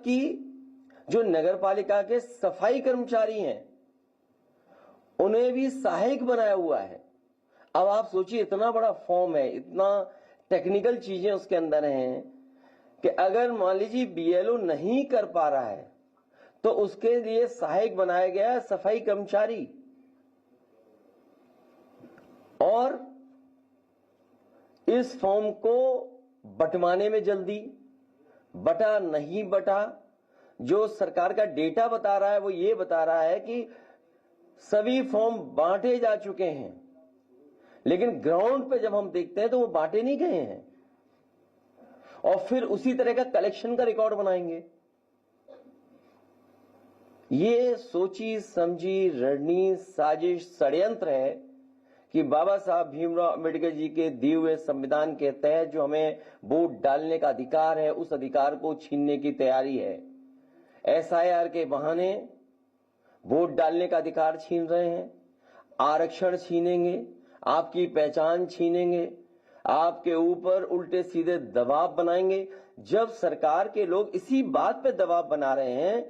जबकि जो नगरपालिका के सफाई कर्मचारी हैं उन्हें भी सहायक बनाया हुआ है। अब आप सोचिए, इतना बड़ा फॉर्म है, इतना टेक्निकल चीजें उसके अंदर हैं कि अगर मान लीजिए बीएलओ नहीं कर पा रहा है तो उसके लिए सहायक बनाया गया है सफाई कर्मचारी। और इस फॉर्म को बंटवाने में जल्दी बटा नहीं बटा, जो सरकार का डेटा बता रहा है वो ये बता रहा है कि सभी फॉर्म बांटे जा चुके हैं, लेकिन ग्राउंड पे जब हम देखते हैं तो वो बांटे नहीं गए हैं। और फिर उसी तरह का कलेक्शन का रिकॉर्ड बनाएंगे। ये सोची समझी रणनीति साजिश षड्यंत्र है कि बाबा साहब भीमराव अंबेडकर जी के दिए हुए संविधान के तहत जो हमें वोट डालने का अधिकार है उस अधिकार को छीनने की तैयारी है। एसआईआर के बहाने वोट डालने का अधिकार छीन रहे हैं, आरक्षण छीनेंगे, आपकी पहचान छीनेंगे, आपके ऊपर उल्टे सीधे दबाव बनाएंगे। जब सरकार के लोग इसी बात पे दबाव बना रहे हैं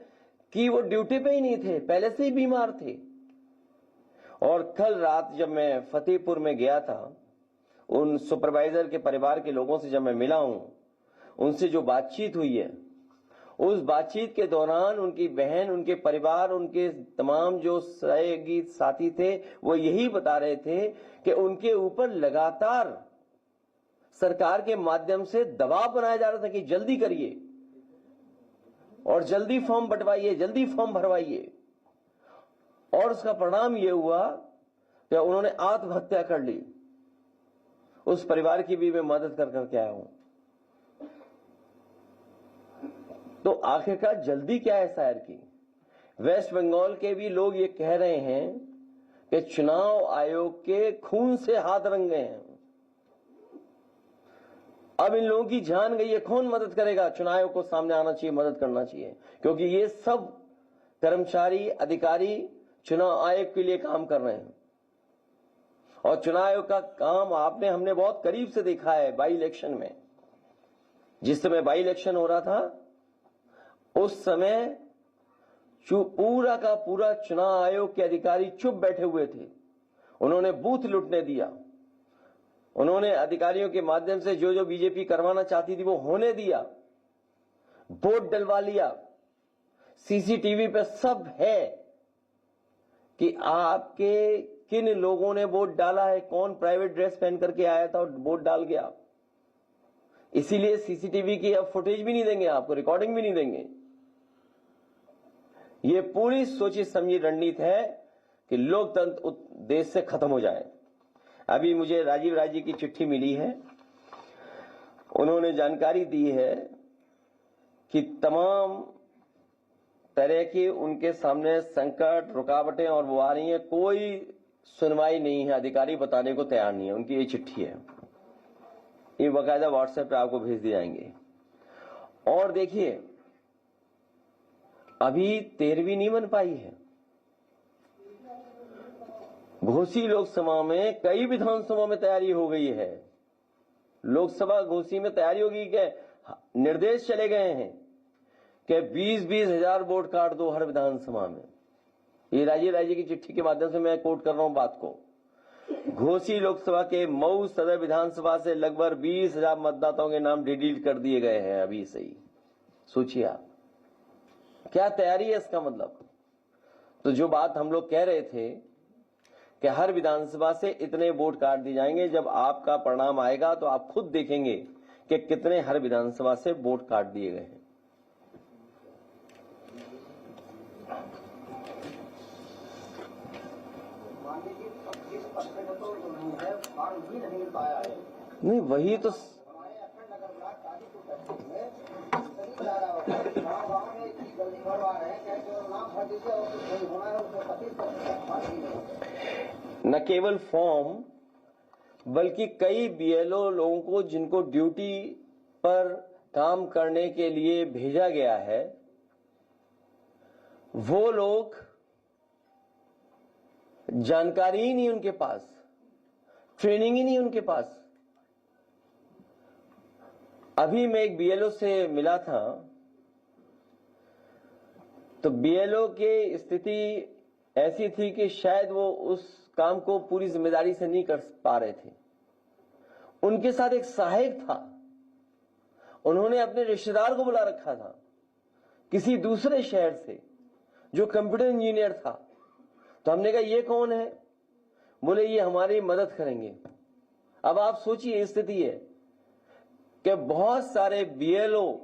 कि वो ड्यूटी पे ही नहीं थे, पहले से ही बीमार थे। और कल रात जब मैं फतेहपुर में गया था, उन सुपरवाइजर के परिवार के लोगों से जब मैं मिला हूं, उनसे जो बातचीत हुई है, उस बातचीत के दौरान उनकी बहन, उनके परिवार, उनके तमाम जो सहयोगी साथी थे वो यही बता रहे थे कि उनके ऊपर लगातार सरकार के माध्यम से दबाव बनाया जा रहा था कि जल्दी करिए और जल्दी फॉर्म बंटवाइए, जल्दी फॉर्म भरवाइए। और उसका परिणाम यह हुआ कि उन्होंने आत्महत्या कर ली। उस परिवार की भी मैं मदद कर करके आया हूं। तो आखिरकार जल्दी क्या है एसआईआर की? वेस्ट बंगाल के भी लोग ये कह रहे हैं कि चुनाव आयोग के खून से हाथ रंग गए हैं। अब इन लोगों की जान गई है, कौन मदद करेगा? चुनाव आयोग को सामने आना चाहिए, मदद करना चाहिए, क्योंकि ये सब कर्मचारी अधिकारी चुनाव आयोग के लिए काम कर रहे हैं। और चुनाव आयोग का काम हमने बहुत करीब से देखा है बाई इलेक्शन में। जिस समय बाई इलेक्शन हो रहा था उस समय पूरा का पूरा चुनाव आयोग के अधिकारी चुप बैठे हुए थे। उन्होंने बूथ लूटने दिया, उन्होंने अधिकारियों के माध्यम से जो जो बीजेपी करवाना चाहती थी वो होने दिया, वोट डलवा लिया। सीसीटीवी पे सब है कि आपके किन लोगों ने वोट डाला है, कौन प्राइवेट ड्रेस पहन करके आया था और वोट डाल गया। इसीलिए सीसीटीवी की अब फुटेज भी नहीं देंगे आपको, रिकॉर्डिंग भी नहीं देंगे। ये पूरी सोची समझी रणनीति है कि लोकतंत्र देश से खत्म हो जाए। अभी मुझे राजीव राय जी की चिट्ठी मिली है, उन्होंने जानकारी दी है कि तमाम तरह की उनके सामने संकट, रुकावटें और वो आ रही हैं, कोई सुनवाई नहीं है, अधिकारी बताने को तैयार नहीं है। उनकी ये चिट्ठी है, ये बाकायदा व्हाट्सएप पे आपको भेज दिए जाएंगे। और देखिए, अभी 13वीं नहीं बन पाई है। घोसी लोकसभा में कई विधानसभा में तैयारी हो गई है। लोकसभा घोसी में तैयारी होगी कि निर्देश चले गए हैं कि 20-20 हजार वोट काट दो हर विधानसभा में। ये राजीव राय जी की चिट्ठी के माध्यम से मैं कोट कर रहा हूं बात को। घोसी लोकसभा के मऊ सदर विधानसभा से लगभग 20 हजार मतदाताओं के नाम डिलीट कर दिए गए हैं अभी से ही। सोचिए आप क्या तैयारी है इसका मतलब। तो जो बात हम लोग कह रहे थे कि हर विधानसभा से इतने वोट काट दिए जाएंगे, जब आपका परिणाम आएगा तो आप खुद देखेंगे कि कितने हर विधानसभा से वोट काट दिए गए हैं। नहीं, वही तो न केवल फॉर्म बल्कि कई बीएलओ लोगों को जिनको ड्यूटी पर काम करने के लिए भेजा गया है, वो लोग जानकारी ही नहीं उनके पास, ट्रेनिंग ही नहीं उनके पास। अभी मैं एक बीएलओ से मिला था, तो बीएलओ की स्थिति ऐसी थी कि शायद वो उस काम को पूरी जिम्मेदारी से नहीं कर पा रहे थे। उनके साथ एक सहायक था, उन्होंने अपने रिश्तेदार को बुला रखा था किसी दूसरे शहर से जो कंप्यूटर इंजीनियर था। तो हमने कहा ये कौन है? बोले ये हमारी मदद करेंगे। अब आप सोचिए स्थिति है कि बहुत सारे बीएलओ,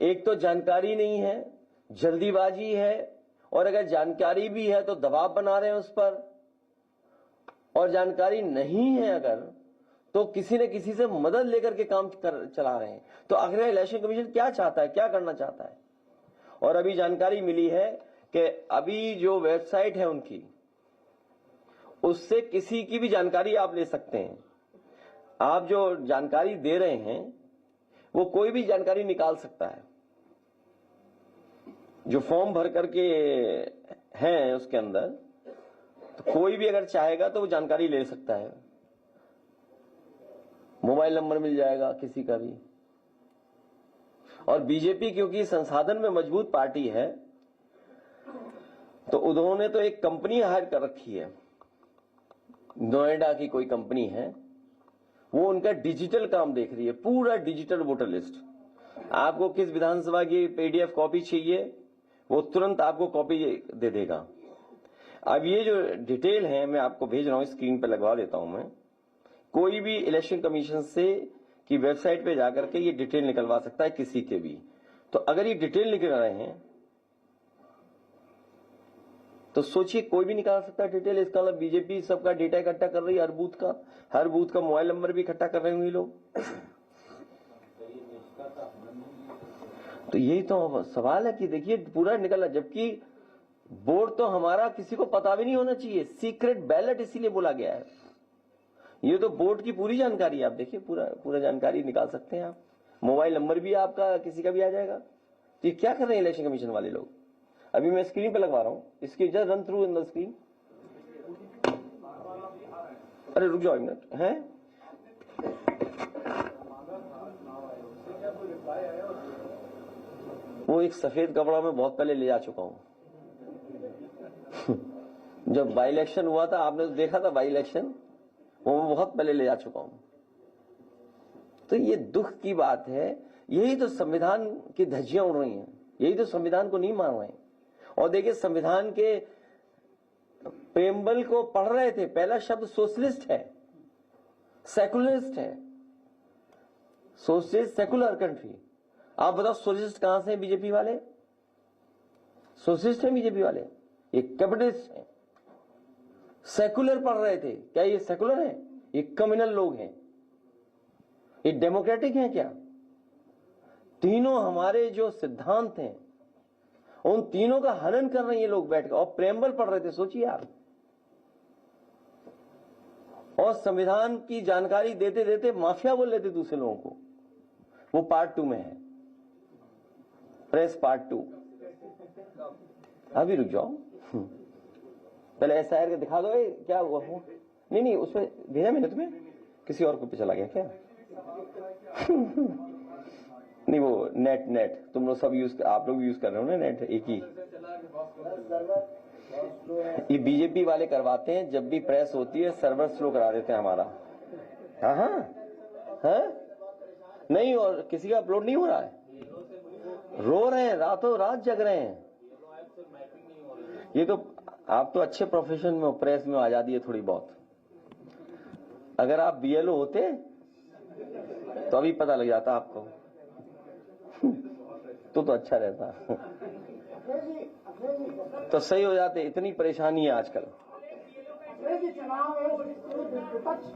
एक तो जानकारी नहीं है, जल्दीबाजी है, और अगर जानकारी भी है तो दबाव बना रहे हैं उस पर, और जानकारी नहीं है अगर तो किसी न किसी से मदद लेकर के काम चला रहे हैं। तो आखिर इलेक्शन कमीशन क्या चाहता है, क्या करना चाहता है? और अभी जानकारी मिली है कि अभी जो वेबसाइट है उनकी, उससे किसी की भी जानकारी आप ले सकते हैं। आप जो जानकारी दे रहे हैं वो कोई भी जानकारी निकाल सकता है। जो फॉर्म भर करके हैं उसके अंदर, तो कोई भी अगर चाहेगा तो वो जानकारी ले सकता है। मोबाइल नंबर मिल जाएगा किसी का भी। और बीजेपी क्योंकि संसाधन में मजबूत पार्टी है, तो उन्होंने तो एक कंपनी हायर कर रखी है, नोएडा की कोई कंपनी है, वो उनका डिजिटल काम देख रही है, पूरा डिजिटल वोटर लिस्ट। आपको किस विधानसभा की पीडीएफ कॉपी चाहिए वो तुरंत आपको कॉपी दे देगा। अब ये जो डिटेल है मैं आपको भेज रहा हूं, स्क्रीन पे लगवा देता हूं मैं। कोई भी इलेक्शन कमीशन से की वेबसाइट पे जाकर के ये डिटेल निकलवा सकता है किसी के भी। तो अगर ये डिटेल निकल रहे हैं तो सोचिए कोई भी निकाल सकता है डिटेल। इसका मतलब बीजेपी सबका डेटा इकट्ठा कर रही है, हर बूथ का मोबाइल नंबर भी इकट्ठा कर रहे होंगे लोग। तो यही तो सवाल है कि देखिए पूरा निकल रहा, जबकि वोट तो हमारा किसी को पता भी नहीं होना चाहिए। सीक्रेट बैलेट इसीलिए बोला गया है। ये तो वोट की पूरी जानकारी आप देखिए, पूरा जानकारी निकाल सकते हैं आप। मोबाइल नंबर भी आपका किसी का भी आ जाएगा। तो ये क्या कर रहे हैं इलेक्शन कमीशन वाले लोग? अभी मैं स्क्रीन पे लगवा रहा हूं, इसकी just run through in the screen. अरे रुक जाओ एक मिनट है। वो एक सफेद कपड़ा में बहुत पहले ले जा चुका हूं। जब बाई इलेक्शन हुआ था, आपने तो देखा था बाई इलेक्शन, वो मैं बहुत पहले ले जा चुका हूं। तो ये दुख की बात है। यही तो संविधान की धज्जियां उड़ रही हैं, यही तो संविधान को नहीं मान रहे हैं। और देखिए संविधान के प्रेम्बल को पढ़ रहे थे, पहला शब्द सोशलिस्ट है, सेकुलरिस्ट है। Socialist secular country. आप बताओ सोशलिस्ट कहां से हैं बीजेपी वाले? सोशलिस्ट हैं बीजेपी वाले, ये कैपिटलिस्ट हैं। सेकुलर पढ़ रहे थे, क्या ये सेकुलर है? ये कम्युनल लोग हैं। ये डेमोक्रेटिक हैं क्या? तीनों हमारे जो सिद्धांत हैं उन तीनों का हनन कर रहे हैं ये लोग बैठकर, और प्रेम्बल पढ़ रहे थे। सोचिए आप। और संविधान की जानकारी देते देते माफिया बोल रहे थे दूसरे लोगों को। वो पार्ट 2 में है, प्रेस पार्ट 2। अभी रुक जाओ, पहले एसआईआर का दिखा दो। क्या हुआ हो? नहीं उसमें भेजा मैंने तुम्हें, किसी और को पे चला गया क्या? नहीं वो नेट तुम लोग सब आप लोग यूज कर रहे हो ना नेट, एक ही। ये बीजेपी वाले करवाते हैं, जब भी प्रेस होती है सर्वर स्लो करा देते हैं हमारा। हाँ नहीं, और किसी का अपलोड नहीं हो रहा है, रो रहे हैं, रातों रात जग रहे हैं। ये तो आप तो अच्छे प्रोफेशन में हो, प्रेस में आजादी है थोड़ी बहुत। अगर आप बीएलओ होते तो अभी पता लग जाता आपको। तो अच्छा रहता। तो सही हो जाते। इतनी परेशानी है आजकल। चुनाव विपक्ष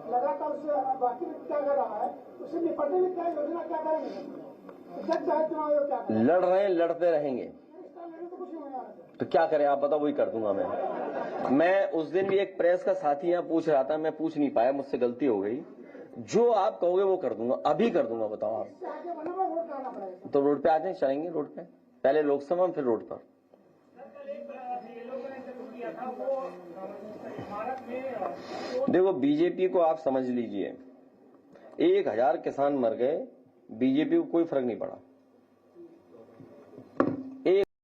लगातार बाकी क्या कर रहा है, उससे निपटने में क्या योजना, क्या करेंगे? लड़ रहे हैं, लड़ते रहेंगे। तो क्या करें आप बताओ? वही कर दूंगा मैं उस दिन भी एक प्रेस का साथी यहाँ पूछ रहा था, मैं पूछ नहीं पाया, मुझसे गलती हो गई। जो आप कहोगे वो कर दूंगा, अभी कर दूंगा। बताओ आप। तो रोड पे आ जाए, चलेंगे रोड पे, पहले लोकसभा में फिर रोड पर। देखो बीजेपी को आप समझ लीजिए, 1000 किसान मर गए, बीजेपी को कोई फर्क नहीं पड़ा।